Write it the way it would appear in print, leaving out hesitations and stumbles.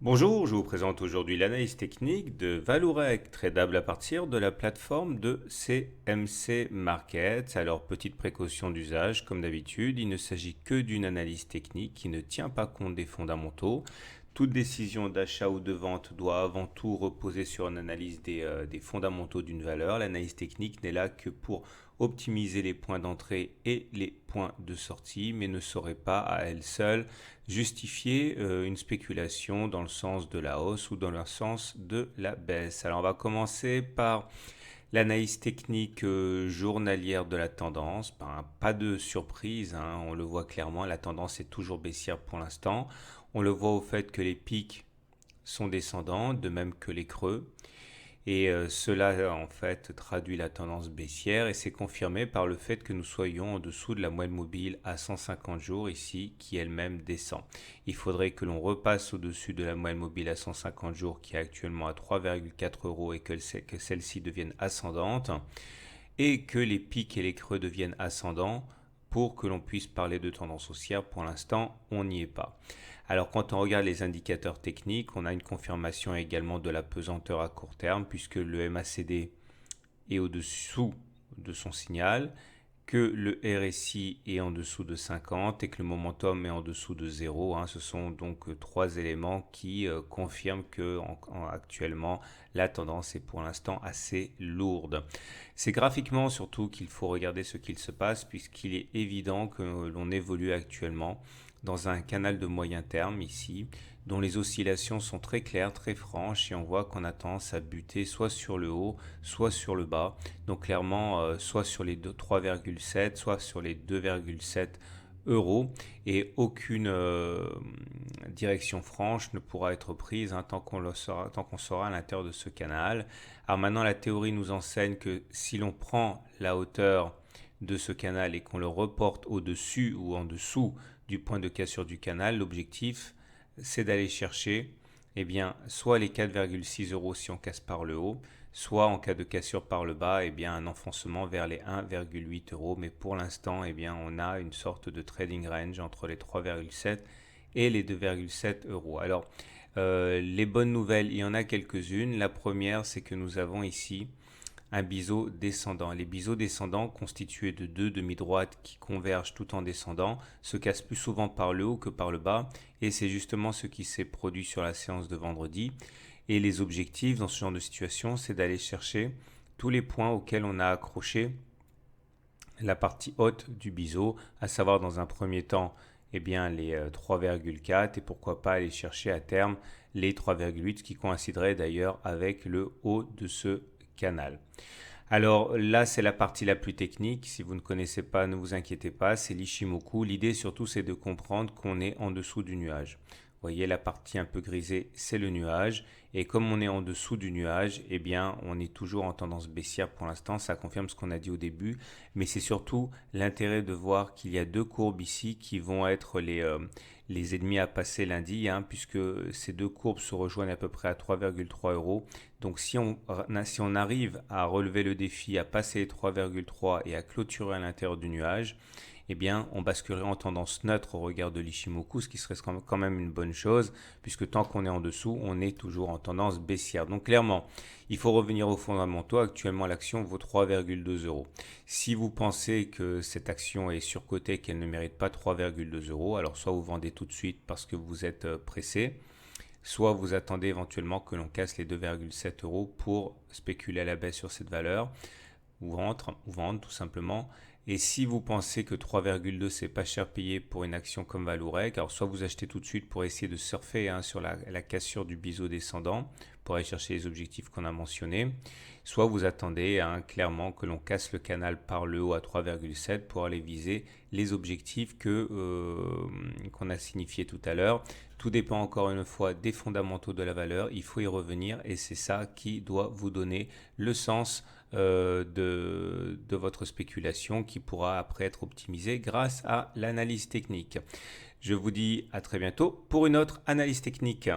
Bonjour, je vous présente aujourd'hui l'analyse technique de Vallourec, tradable à partir de la plateforme de CMC Markets. Alors, petite précaution d'usage, comme d'habitude, il ne s'agit que d'une analyse technique qui ne tient pas compte des fondamentaux. Toute décision d'achat ou de vente doit avant tout reposer sur une analyse des fondamentaux d'une valeur. L'analyse technique n'est là que pour optimiser les points d'entrée et les points de sortie, mais ne saurait pas à elle seule justifier une spéculation dans le sens de la hausse ou dans le sens de la baisse. Alors on va commencer par l'analyse technique journalière de la tendance. Pas de surprise, hein, on le voit clairement, la tendance est toujours baissière pour l'instant. On le voit au fait que les pics sont descendants, de même que les creux. Et cela en fait traduit la tendance baissière et c'est confirmé par le fait que nous soyons en dessous de la moyenne mobile à 150 jours ici qui elle-même descend. Il faudrait que l'on repasse au-dessus de la moyenne mobile à 150 jours qui est actuellement à 3,4 euros et que celle-ci devienne ascendante et que les pics et les creux deviennent ascendants pour que l'on puisse parler de tendance haussière. Pour l'instant, on n'y est pas. Alors quand on regarde les indicateurs techniques, on a une confirmation également de la pesanteur à court terme puisque le MACD est au-dessous de son signal, que le RSI est en dessous de 50 et que le momentum est en dessous de 0. Ce sont donc trois éléments qui confirment que actuellement la tendance est pour l'instant assez lourde. C'est graphiquement surtout qu'il faut regarder ce qu'il se passe puisqu'il est évident que l'on évolue actuellement dans un canal de moyen terme ici, dont les oscillations sont très claires, très franches, et on voit qu'on a tendance à buter soit sur le haut, soit sur le bas. Donc clairement, soit sur les 3,7, soit sur les 2,7 euros, et aucune direction franche ne pourra être prise tant qu'on sera à l'intérieur de ce canal. Alors maintenant, la théorie nous enseigne que si l'on prend la hauteur de ce canal et qu'on le reporte au-dessus ou en dessous du point de cassure du canal, l'objectif c'est d'aller chercher soit les 4,6 euros si on casse par le haut, soit en cas de cassure par le bas, un enfoncement vers les 1,8 euros. Mais pour l'instant, on a une sorte de trading range entre les 3,7 et les 2,7 euros. Alors, les bonnes nouvelles, il y en a quelques-unes. La première, c'est que nous avons ici un biseau descendant. Les biseaux descendants, constitués de deux demi-droites qui convergent tout en descendant, se cassent plus souvent par le haut que par le bas, et c'est justement ce qui s'est produit sur la séance de vendredi. Et les objectifs dans ce genre de situation, c'est d'aller chercher tous les points auxquels on a accroché la partie haute du biseau, à savoir dans un premier temps les 3,4 et pourquoi pas aller chercher à terme les 3,8 qui coïnciderait d'ailleurs avec le haut de ce canal. Alors là, c'est la partie la plus technique. Si vous ne connaissez pas, ne vous inquiétez pas, c'est l'Ishimoku. L'idée surtout, c'est de comprendre qu'on est en dessous du nuage. Vous voyez, la partie un peu grisée, c'est le nuage. Et comme on est en dessous du nuage, on est toujours en tendance baissière pour l'instant. Ça confirme ce qu'on a dit au début. Mais c'est surtout l'intérêt de voir qu'il y a deux courbes ici qui vont être les ennemis à passer lundi, puisque ces deux courbes se rejoignent à peu près à 3,3 euros. Donc si on arrive à relever le défi, à passer les 3,3 et à clôturer à l'intérieur du nuage, on basculerait en tendance neutre au regard de l'Ishimoku, ce qui serait quand même une bonne chose, puisque tant qu'on est en dessous, on est toujours en tendance baissière. Donc clairement, il faut revenir aux fondamentaux. Actuellement, l'action vaut 3,2 euros. Si vous pensez que cette action est surcotée, qu'elle ne mérite pas 3,2 euros, alors soit vous vendez tout de suite parce que vous êtes pressé, soit vous attendez éventuellement que l'on casse les 2,7 euros pour spéculer à la baisse sur cette valeur, ou vendre tout simplement. Et si vous pensez que 3,2 c'est pas cher payé pour une action comme Vallourec, alors soit vous achetez tout de suite pour essayer de surfer sur la cassure du biseau descendant pour aller chercher les objectifs qu'on a mentionnés, soit vous attendez clairement que l'on casse le canal par le haut à 3,7 pour aller viser les objectifs qu'on a signifiés tout à l'heure. Tout dépend encore une fois des fondamentaux de la valeur, il faut y revenir et c'est ça qui doit vous donner le sens de votre spéculation qui pourra après être optimisée grâce à l'analyse technique. Je vous dis à très bientôt pour une autre analyse technique.